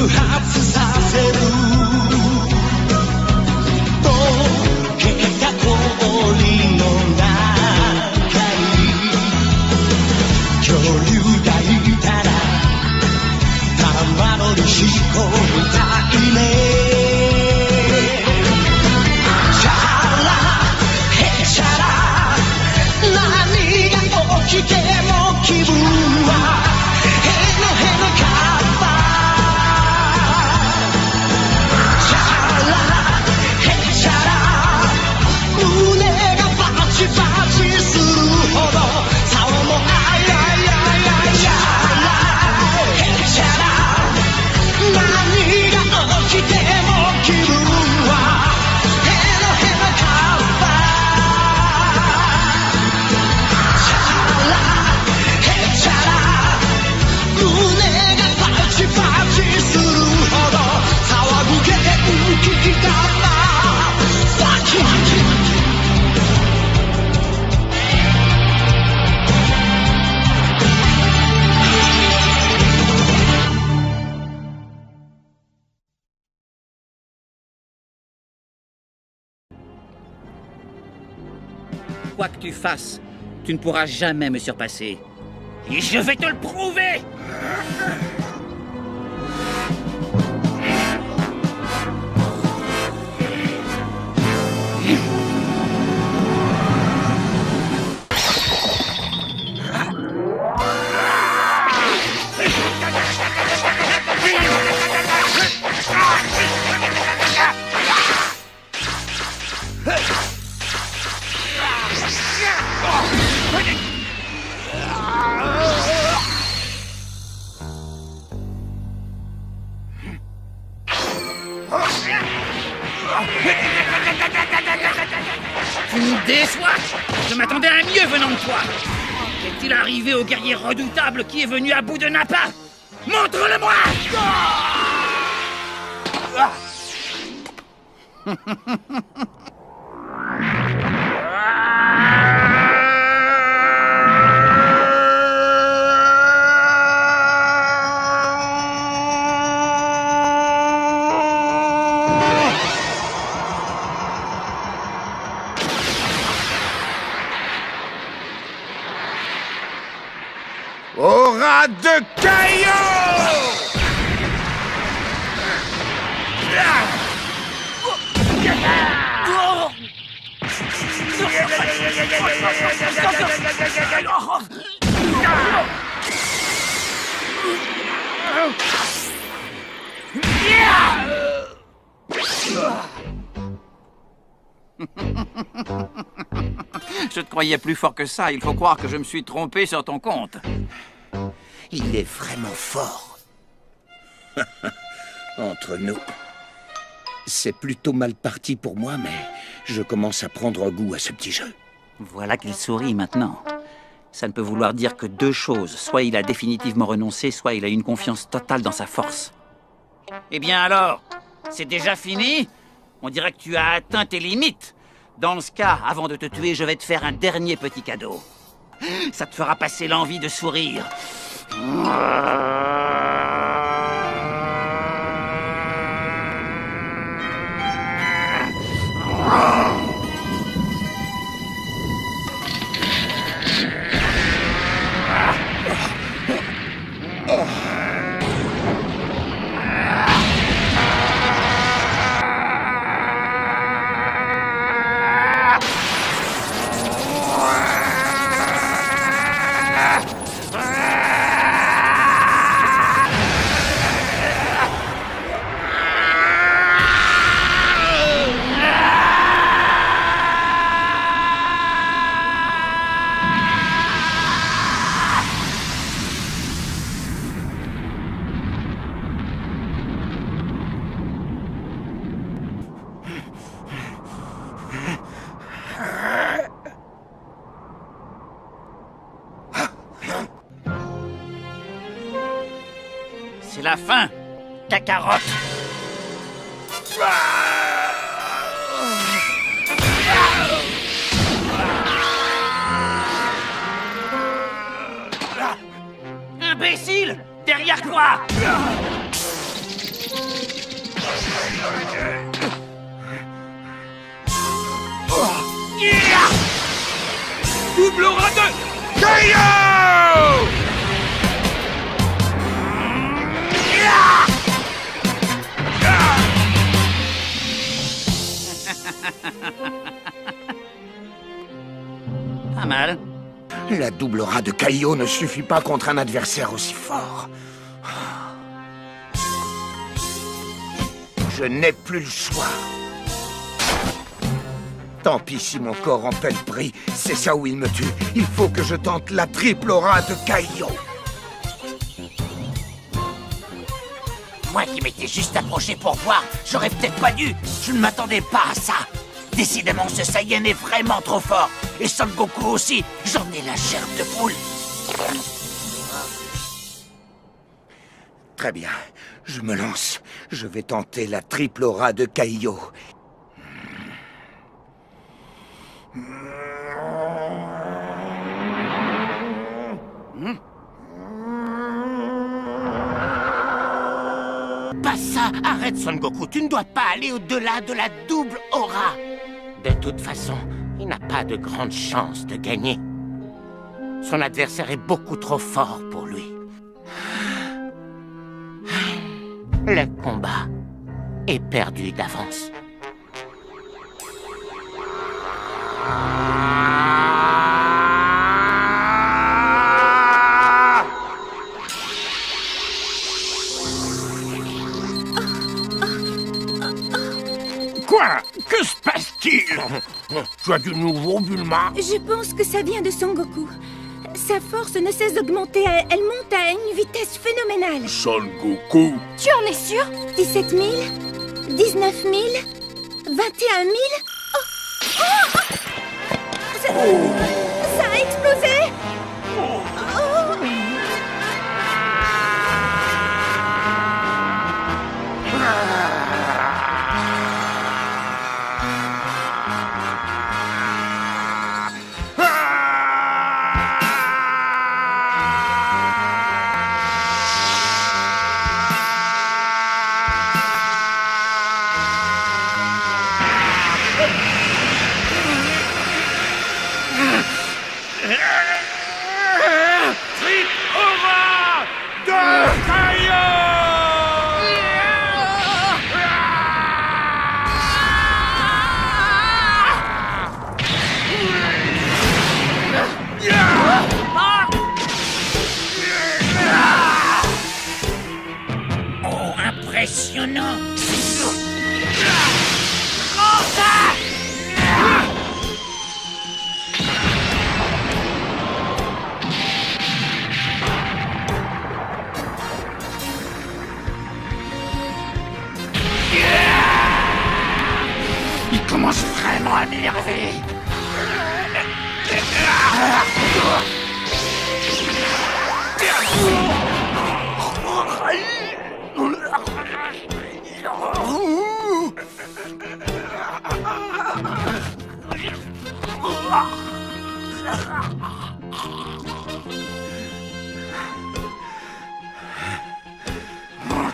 発させる溶けた氷の中に恐竜がいたらたまのにしこみたいねチャラヘチャラ何が起きても気分はヘノヘノカッパチャラヘチャラ胸がバチバチするほど竿もあいあいあいあいチャラヘチャラ何が起きても気分はヘノヘノカッパチャラヘチャラ胸がバチバチするほど騒ぐ元気だなバキバキQuoi que tu fasses, tu ne pourras jamais me surpasser. Et je vais te le prouver! Tu me déçois! Je m'attendais à mieux venant de toi! Qu'est-il arrivé au guerrier redoutable qui est venu à bout de Nappa? Montre-le-moi! Aura de caillots! Je te croyais plus fort que ça. Il faut croire que je me suis trompé sur ton compte. Il est vraiment fort. Entre nous. C'est plutôt mal parti pour moi, mais je commence à prendre goût à ce petit jeu. Voilà qu'il sourit maintenant. Ça ne peut vouloir dire que deux choses. Soit il a définitivement renoncé, soit il a une confiance totale dans sa force. Eh bien alors, c'est déjà fini? On dirait que tu as atteint tes limites. Dans ce cas, avant de te tuer, je vais te faire un dernier petit cadeau. Ça te fera passer l'envie de sourire. C'est la fin, Kakarot. Imbécile! Derrière toi! Double aura de Kaio! Pas mal. La double aura de Kaio ne suffit pas contre un adversaire aussi fort. Je n'ai plus le choix. Tant pis si mon corps en paie le prix, c'est ça où il me tue. Il faut que je tente la triple aura de Kaio. Moi qui m'étais juste approché pour voir, j'aurais peut-être pas dû. Je ne m'attendais pas à ça. Décidément, ce Saiyan est vraiment trop fort. Et Son Goku aussi, j'en ai la chair de poule. Très bien, je me lance. Je vais tenter la triple aura de Kaio. Pas ça, arrête Son Goku, tu ne dois pas aller au-delà de la double aura. De toute façon, il n'a pas de grande chance de gagner. Son adversaire est beaucoup trop fort pour lui. Le combat est perdu d'avance. Quoi? Que se passe-t-il? Tu as du nouveau, Bulma? Je pense que ça vient de Son Goku. Sa force ne cesse d'augmenter, elle monte à une vitesse phénoménale. Son Goku? Tu en es sûr? 17 000 19 000 21 000 Ça a explosé. Impressionnant. Il commence vraiment à m'énerver.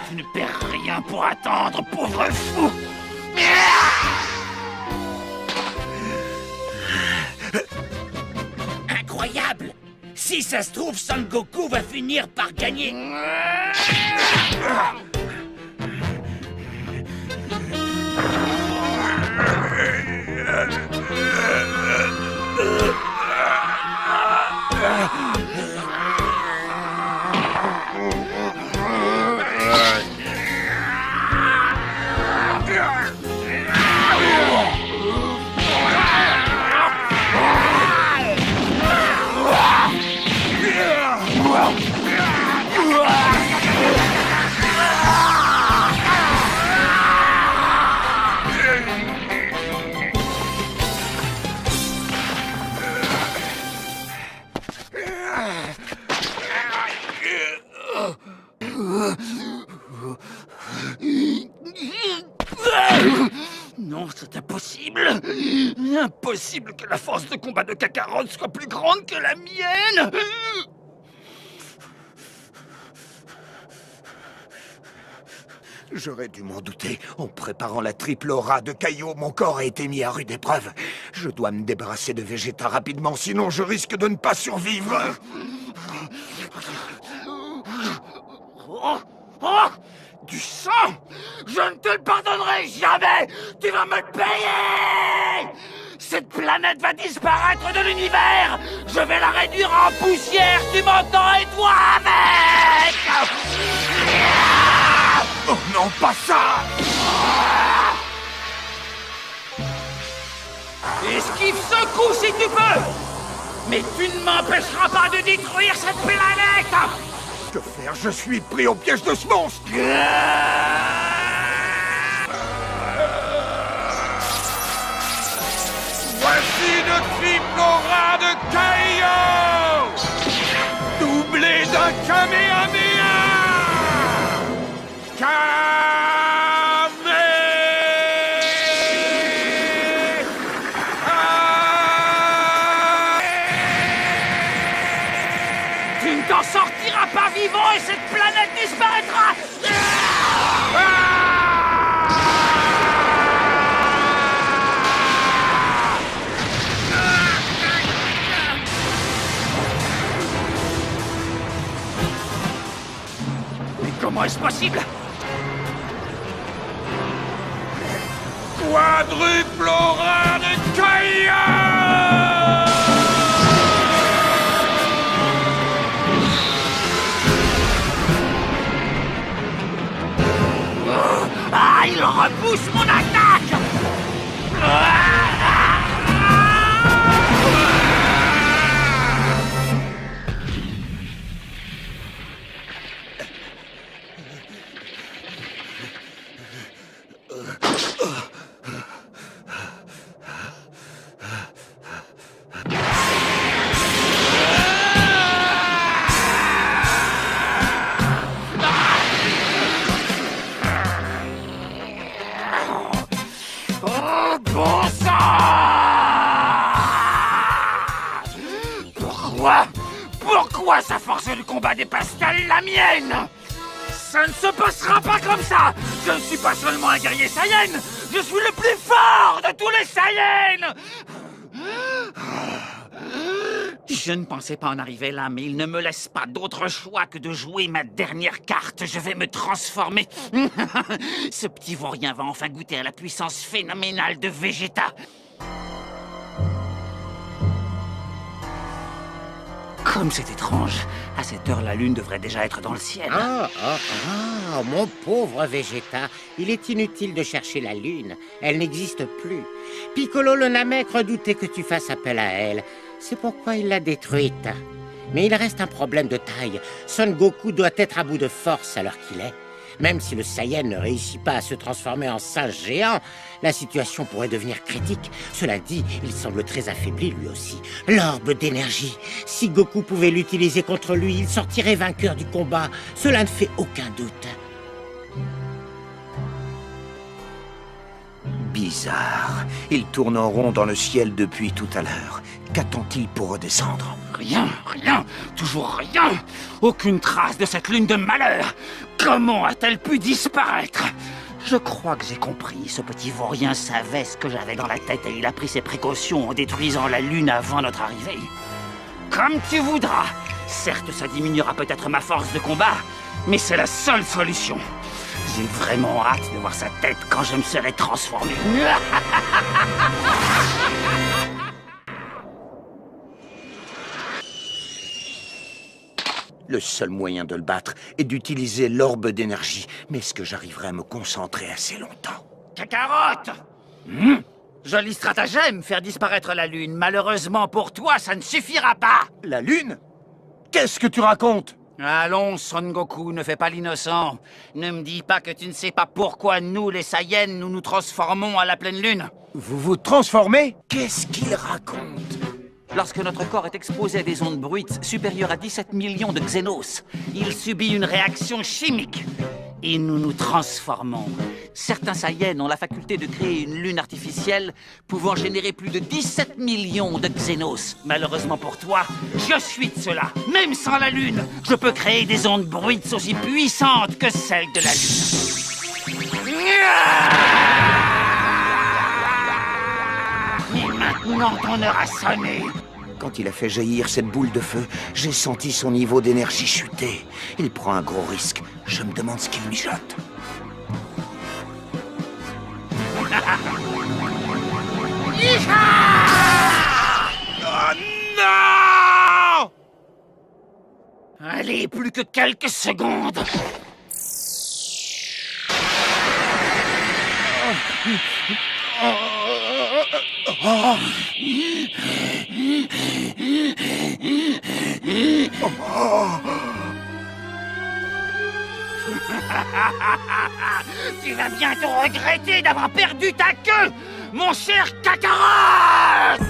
Tu ne perds rien pour attendre, pauvre fou. Incroyable! Si ça se trouve, Son Goku va finir par gagner. Non, c'est impossible. Impossible que la force de combat de Kakarot soit plus grande que la mienne. J'aurais dû m'en douter. En préparant la triple aura de Kaio, mon corps a été mis à rude épreuve. Je dois me débarrasser de Vegeta rapidement, sinon je risque de ne pas survivre. Oh, du sang! Je ne te le pardonnerai jamais! Tu vas me le payer! Cette planète va disparaître de l'univers! Je vais la réduire en poussière! Tu m'entends, et toi avec! Oh non, pas ça! Esquive ce coup si tu peux! Mais tu ne m'empêcheras pas de détruire cette planète! Que faire? Je suis pris au piège de ce monstre! Voici le triple aura de Kaio! Doublé d'un Kamehameha! Tu ne t'en sortiras pas vivant et cette planète disparaîtra! Mais comment est-ce possible? Quadruple aura de Kaio! Ah, il repousse mon attaque! Bon sang! Pourquoi sa force de combat dépasse-t-elle la mienne? Ça ne se passera pas comme ça! Je ne suis pas seulement un guerrier Saiyan, je suis le plus fort de tous les Saiyans! Je ne pensais pas en arriver là, mais il ne me laisse pas d'autre choix que de jouer ma dernière carte. Je vais me transformer. Ce petit vaurien va enfin goûter à la puissance phénoménale de Vegeta. Comme c'est étrange. À cette heure, la lune devrait déjà être dans le ciel. Mon pauvre Vegeta. Il est inutile de chercher la lune. Elle n'existe plus. Piccolo le Namek redoutait que tu fasses appel à elle. C'est pourquoi il l'a détruite. Mais il reste un problème de taille. Son Goku doit être à bout de force à l'heure qu'il est. Même si le Saiyan ne réussit pas à se transformer en singe géant, la situation pourrait devenir critique. Cela dit, il semble très affaibli lui aussi. L'orbe d'énergie. Si Goku pouvait l'utiliser contre lui, il sortirait vainqueur du combat. Cela ne fait aucun doute. Bizarre. Il tourne en rond dans le ciel depuis tout à l'heure. Qu'attend-il pour redescendre? Rien, toujours rien. Aucune trace de cette lune de malheur. Comment a-t-elle pu disparaître? Je crois que j'ai compris. Ce petit vaurien savait ce que j'avais dans la tête et il a pris ses précautions en détruisant la lune avant notre arrivée. Comme tu voudras. Certes, ça diminuera peut-être ma force de combat, mais c'est la seule solution. J'ai vraiment hâte de voir sa tête quand je me serai transformé. Le seul moyen de le battre est d'utiliser l'orbe d'énergie. Mais est-ce que j'arriverai à me concentrer assez longtemps? Kakarot! Joli stratagème, faire disparaître la lune. Malheureusement pour toi, ça ne suffira pas. La lune? Qu'est-ce que tu racontes? Allons, Son Goku, ne fais pas l'innocent. Ne me dis pas que tu ne sais pas pourquoi nous, les Saiyans, nous nous transformons à la pleine lune. Vous vous transformez? Qu'est-ce qu'il raconte? Lorsque notre corps est exposé à des ondes bruites supérieures à 17 millions de Xenos, Il subit une réaction chimique. Et nous nous transformons. certains Saiyans ont la faculté de créer une lune artificielle pouvant générer plus de 17 millions de Xenos. Malheureusement pour toi, je suis de cela. Même sans la lune, je peux créer des ondes bruites aussi puissantes que celles de la lune. Et maintenant ton heure a sonné. Quand il a fait jaillir cette boule de feu, j'ai senti son niveau d'énergie chuter. Il prend un gros risque. Je me demande ce qu'il mijote. Oh non! Allez, plus que quelques secondes. Tu vas bientôt regretter d'avoir perdu ta queue, mon cher Kakarot!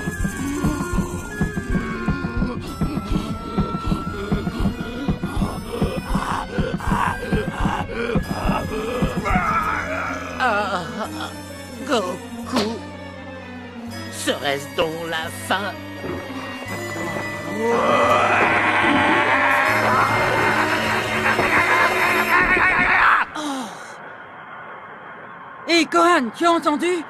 Goku, serait-ce donc la fin? Hé, Gohan, tu as entendu?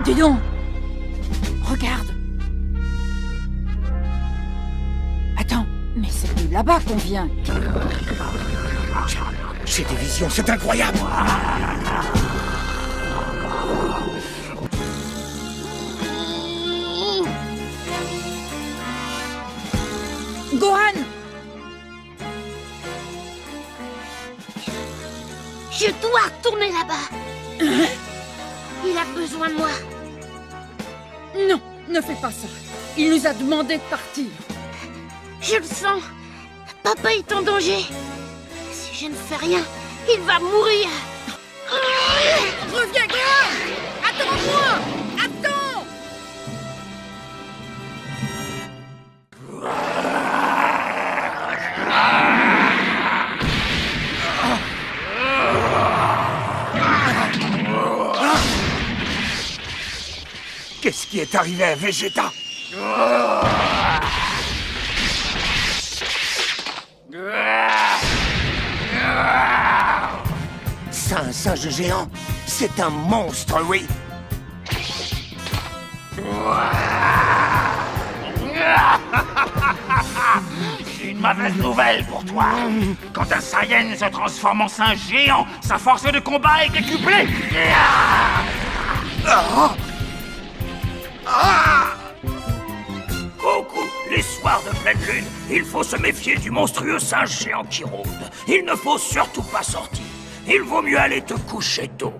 Dis donc! Regarde! Attends, mais c'est de là-bas qu'on vient. J'ai des visions, c'est incroyable. Gohan! Je dois retourner là-bas. Il a besoin de moi. Non, ne fais pas ça. Il nous a demandé de partir. Je le sens. Papa est en danger. Si je ne fais rien, il va mourir. Reviens, Gohan! Attends-moi! Attends! Qu'est-ce qui est arrivé à Vegeta? C'est un singe géant. C'est un monstre, oui. J'ai une mauvaise nouvelle pour toi. Quand un Saiyan se transforme en singe géant, sa force de combat est décuplée. Goku, les soirs de pleine lune, il faut se méfier du monstrueux singe géant qui rôde. Il ne faut surtout pas sortir. Il vaut mieux aller te coucher tôt.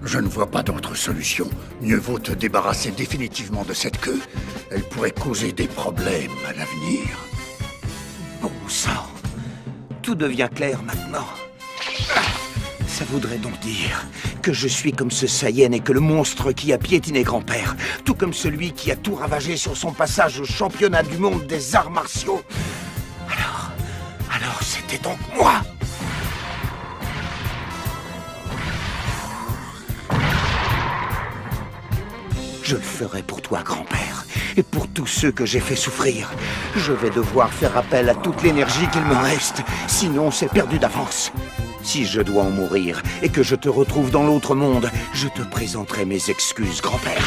Je ne vois pas d'autre solution. Mieux vaut te débarrasser définitivement de cette queue. Elle pourrait causer des problèmes à l'avenir. Bon sang. Tout devient clair maintenant. Ça voudrait donc dire que je suis comme ce Saiyan et que le monstre qui a piétiné grand-père, tout comme celui qui a tout ravagé sur son passage au championnat du monde des arts martiaux. Alors c'était donc moi. Je le ferai pour toi, grand-père, et pour tous ceux que j'ai fait souffrir. Je vais devoir faire appel à toute l'énergie qu'il me reste, sinon c'est perdu d'avance. Si je dois en mourir et que je te retrouve dans l'autre monde, je te présenterai mes excuses, grand-père.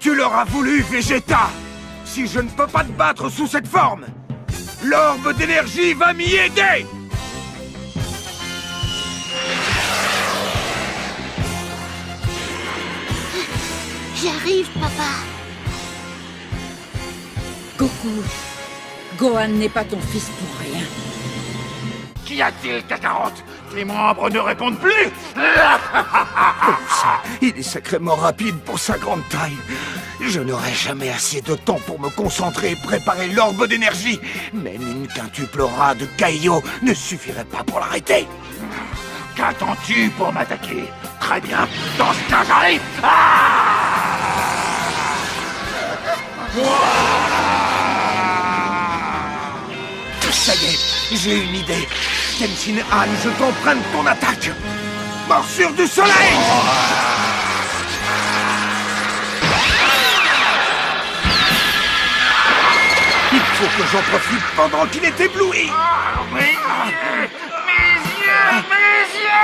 Tu l'auras voulu, Vegeta. Si je ne peux pas te battre sous cette forme, l'orbe d'énergie va m'y aider. J'arrive, papa. Goku, Gohan n'est pas ton fils pour rien. Qu'y a-t-il, Kakarot? Tes membres ne répondent plus. Il est sacrément rapide pour sa grande taille. Je n'aurai jamais assez de temps pour me concentrer et préparer l'orbe d'énergie. Même une quintuple aura de Kaio ne suffirait pas pour l'arrêter. Qu'attends-tu pour m'attaquer? Très bien, dans ce cas j'arrive. Ça y est, j'ai une idée. Tenshin Han, je t'emprunte ton attaque. Morsure du soleil! Il faut que j'en profite pendant qu'il est ébloui! Mes yeux! Mes yeux!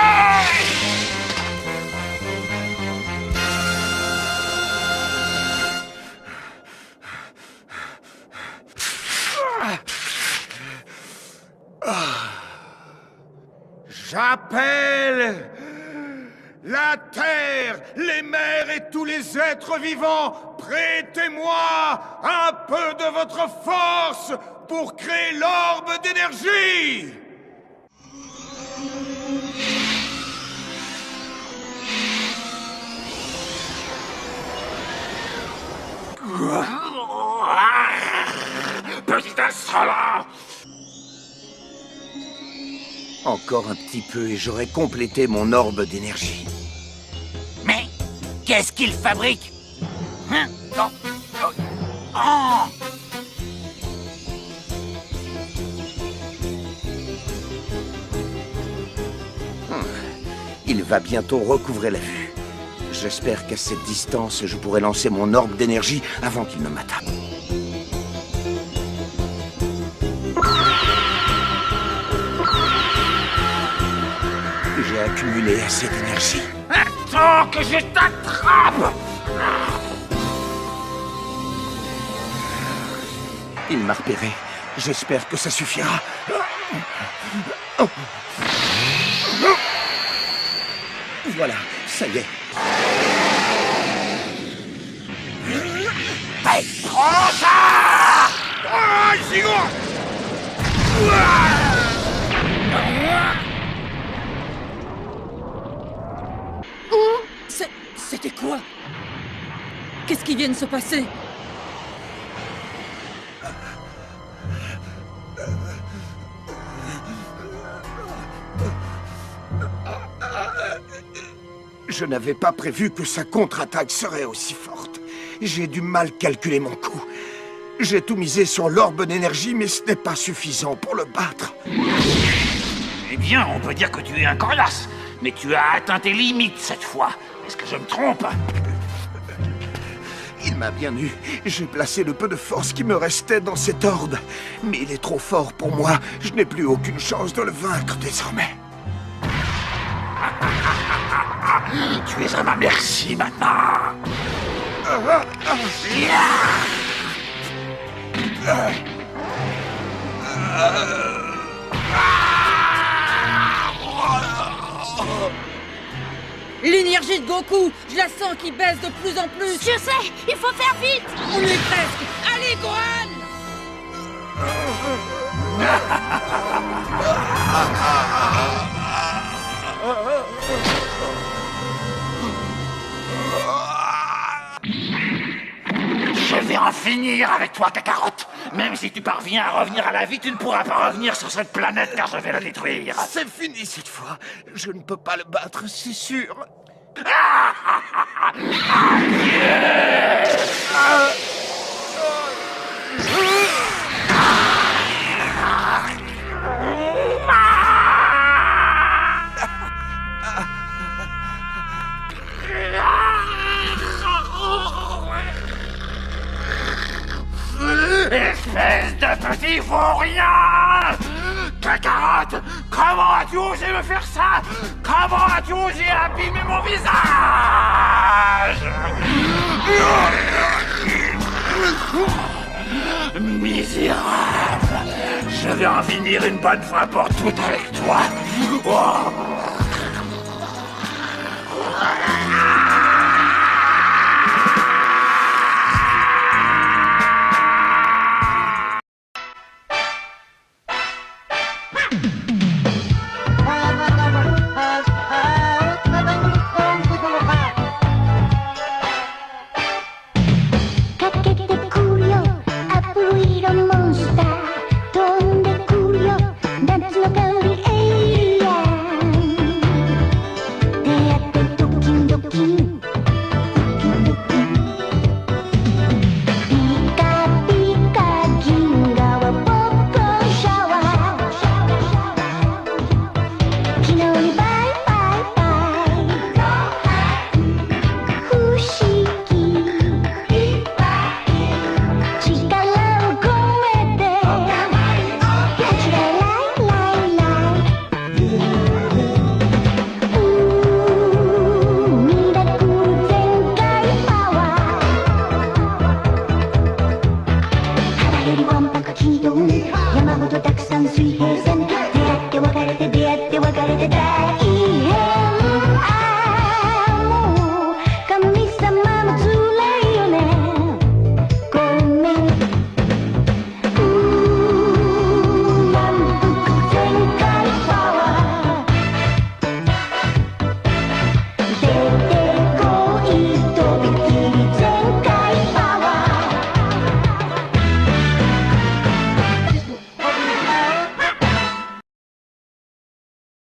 J'appelle la terre, les mers et tous les êtres vivants. Prêtez-moi un peu de votre force pour créer l'orbe d'énergie. Petit insolent! Encore un petit peu et j'aurai complété mon orbe d'énergie. Mais qu'est-ce qu'il fabrique? Hein? Non. Oh! Il va bientôt recouvrer la vue. J'espère qu'à cette distance, je pourrai lancer mon orbe d'énergie avant qu'il ne m'attaque. J'ai accumulé assez d'énergie. Attends que je t'attrape! Il m'a repéré. J'espère que ça suffira. Voilà, ça y est. Hey, prends ça! Ah, C'était quoi? Qu'est-ce qui vient de se passer? Je n'avais pas prévu que sa contre-attaque serait aussi forte. J'ai du mal calculer mon coup. J'ai tout misé sur l'orbe d'énergie, mais ce n'est pas suffisant pour le battre. Eh bien, on peut dire que tu es un coriace, mais tu as atteint tes limites cette fois. Est-ce que je me trompe? Il m'a bien eu. J'ai placé le peu de force qui me restait dans cet orbe. Mais il est trop fort pour moi. Je n'ai plus aucune chance de le vaincre désormais. Tu es à ma merci maintenant. L'énergie de Goku, je la sens qui baisse de plus en plus. Je sais, il faut faire vite. On y est presque. Allez, Gohan! Je vais en finir avec toi, Kakarot. Même si tu parviens à revenir à la vie, tu ne pourras pas revenir sur cette planète car je vais la détruire. C'est fini cette fois. Je ne peux pas le battre, c'est sûr. Espèce de petit vaurien! Kakarot, comment as-tu osé me faire ça? Comment as-tu osé abîmer mon visage? Misérable! Je vais en finir une bonne fois pour toutes avec toi! Oh. 山ほどたくさん水平線出会って別れて出会って別れて大変